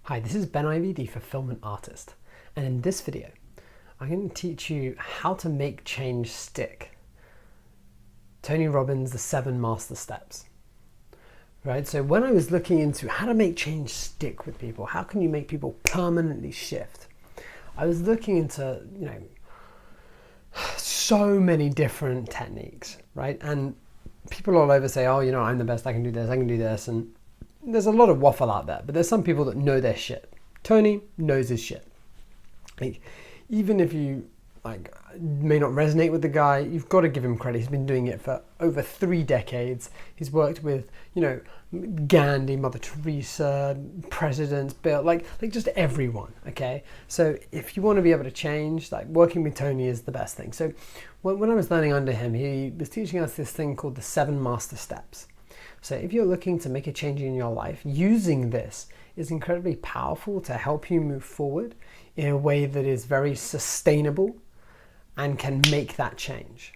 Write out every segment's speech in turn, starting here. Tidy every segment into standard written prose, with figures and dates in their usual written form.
Hi, this is Ben Ivey, the Fulfillment Artist, and in this video, I'm going to teach you how to make change stick. Tony Robbins, the 7 Master Steps. Right, so when I was looking into how to make change stick with people, how can you make people permanently shift? I was looking into, so many different techniques, right? And people all over say, oh, I'm the best, I can do this, and there's a lot of waffle out there, but there's some people that know their shit. Tony knows his shit. Like, even if you may not resonate with the guy, you've got to give him credit. He's been doing it for over 3 decades. He's worked with, Gandhi, Mother Teresa, presidents, Bill, like just everyone. Okay, so if you want to be able to change, working with Tony is the best thing. So when I was learning under him, he was teaching us this thing called the 7 Master Steps. So if you're looking to make a change in your life, using this is incredibly powerful to help you move forward in a way that is very sustainable and can make that change.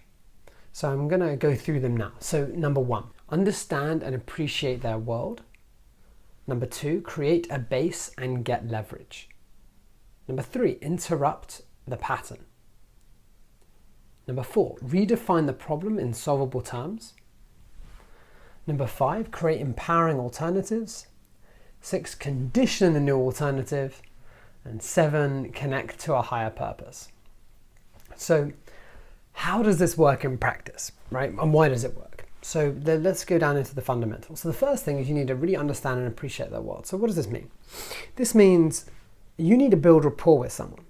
So I'm going to go through them now. So number 1, understand and appreciate their world. Number 2, create a base and get leverage. Number 3, interrupt the pattern. Number 4, redefine the problem in solvable terms. Number 5, create empowering alternatives. 6, condition the new alternative. And 7, connect to a higher purpose. So how does this work in practice, right? And why does it work? So let's go down into the fundamentals. So the first thing is you need to really understand and appreciate their world. So what does this mean? This means you need to build rapport with someone.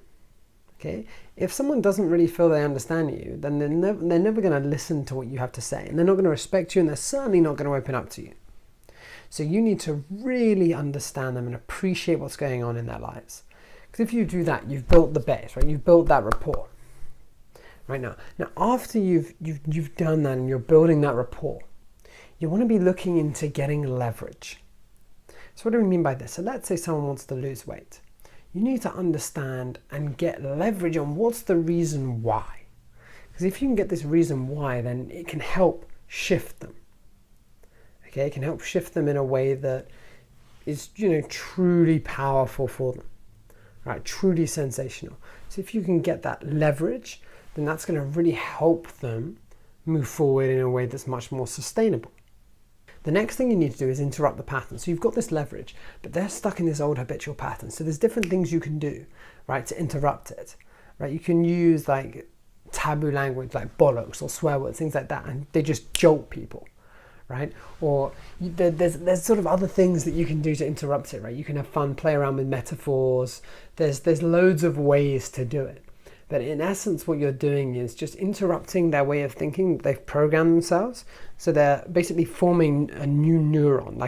Okay? If someone doesn't really feel they understand you, then they're never going to listen to what you have to say, and they're not going to respect you, and they're certainly not going to open up to you. So you need to really understand them and appreciate what's going on in their lives. Because if you do that, you've built the base, right? You've built that rapport. Right now after you've done that and you're building that rapport, you want to be looking into getting leverage. So what do we mean by this? So let's say someone wants to lose weight. You need to understand and get leverage on what's the reason why. Because if you can get this reason why, then it can help shift them. Okay, it can help shift them in a way that is, truly powerful for them. Right, truly sensational. So if you can get that leverage, then that's going to really help them move forward in a way that's much more sustainable. The next thing you need to do is interrupt the pattern. So you've got this leverage, but they're stuck in this old habitual pattern. So there's different things you can do, right, to interrupt it. Right, you can use taboo language like bollocks or swear words, things like that, and they just jolt people. Right? Or there's sort of other things that you can do to interrupt it, right? You can have fun, play around with metaphors. There's loads of ways to do it. But in essence, what you're doing is just interrupting their way of thinking. They've programmed themselves. So they're basically forming a new neuron,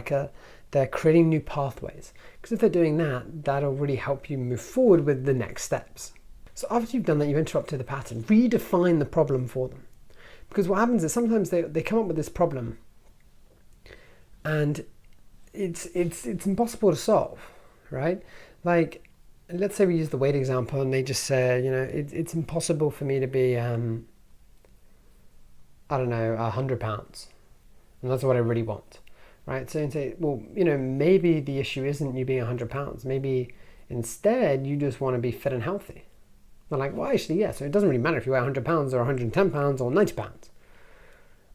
they're creating new pathways. Because if they're doing that, that'll really help you move forward with the next steps. So after you've done that, you've interrupted the pattern. Redefine the problem for them. Because what happens is sometimes they come up with this problem and it's impossible to solve, right? Let's say we use the weight example and they just say, it's impossible for me to be, 100 pounds. And that's what I really want, right? So you say, well, maybe the issue isn't you being 100 pounds. Maybe instead you just want to be fit and healthy. They're like, well, actually, yeah. So it doesn't really matter if you weigh 100 pounds or 110 pounds or 90 pounds.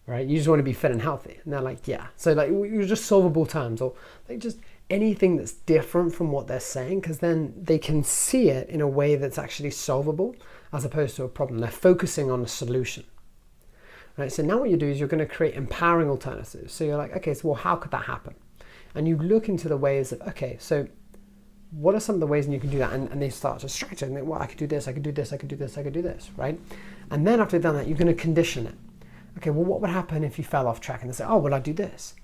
Right? You just want to be fit and healthy. And they're like, yeah. So you're just solvable terms or just anything that's different from what they're saying, because then they can see it in a way that's actually solvable as opposed to a problem. They're focusing on a solution. Right? So now what you do is you're going to create empowering alternatives. So you're like, okay, so how could that happen? And you look into the ways of, okay, so what are some of the ways you can do that? And they start to structure and think, well, I could do this, I could do this, I could do this, I could do this, right? And then after you've done that, you're going to condition it. Okay, well, what would happen if you fell off track? And they say, oh, well, I'd do this.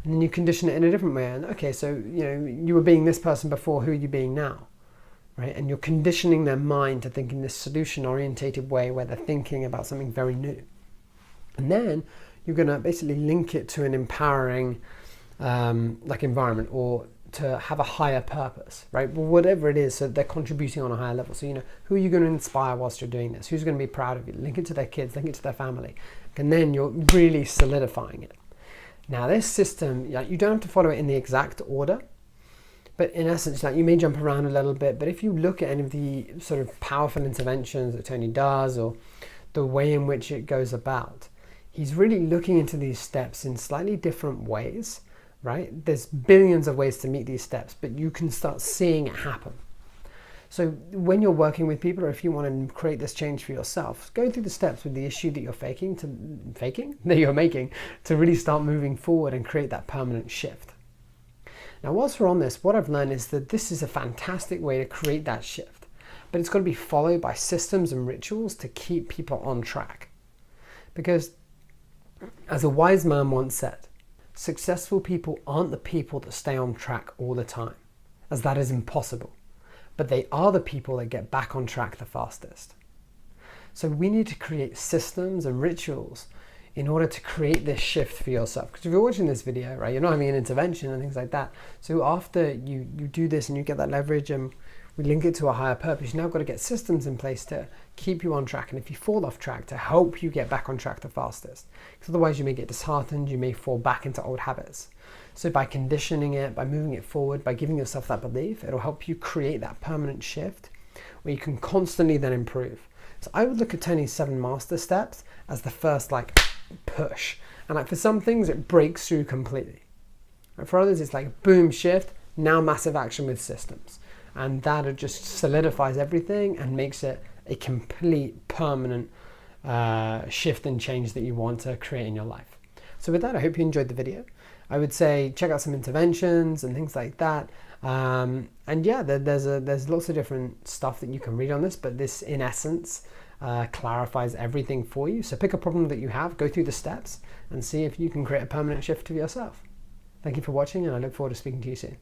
And then you condition it in a different way. And okay, so, you were being this person before, who are you being now? Right? And you're conditioning their mind to think in this solution-orientated way where they're thinking about something very new. And then you're going to basically link it to an empowering environment or to have a higher purpose, right? Well, whatever it is, so they're contributing on a higher level. So, who are you going to inspire whilst you're doing this? Who's going to be proud of you? Link it to their kids, link it to their family. And then you're really solidifying it. Now, this system, you don't have to follow it in the exact order, But in essence, like, you may jump around a little bit, but if you look at any of the sort of powerful interventions that Tony does, or the way in which it goes about, he's really looking into these steps in slightly different ways, right? There's billions of ways to meet these steps, but you can start seeing it happen. So when you're working with people, or if you want to create this change for yourself, go through the steps with the issue that you're making to really start moving forward and create that permanent shift. Now, whilst we're on this, what I've learned is that this is a fantastic way to create that shift, but it's got to be followed by systems and rituals to keep people on track. Because as a wise man once said, successful people aren't the people that stay on track all the time, as that is impossible. But they are the people that get back on track the fastest. So we need to create systems and rituals in order to create this shift for yourself. Because if you're watching this video, right, you're not having an intervention and things like that. So after you do this and you get that leverage and we link it to a higher purpose, you've now got to get systems in place to keep you on track. And if you fall off track, to help you get back on track the fastest. Because otherwise you may get disheartened, you may fall back into old habits. So by conditioning it, by moving it forward, by giving yourself that belief, it'll help you create that permanent shift where you can constantly then improve. So I would look at Tony's 7 master steps as the first push. And for some things, it breaks through completely. And for others, it's boom, shift, now massive action with systems. And that just solidifies everything and makes it a complete permanent shift and change that you want to create in your life. So with that, I hope you enjoyed the video. I would say check out some interventions and things like that. And yeah, there's lots of different stuff that you can read on this, but this in essence clarifies everything for you. So pick a problem that you have, go through the steps and see if you can create a permanent shift for yourself. Thank you for watching, and I look forward to speaking to you soon.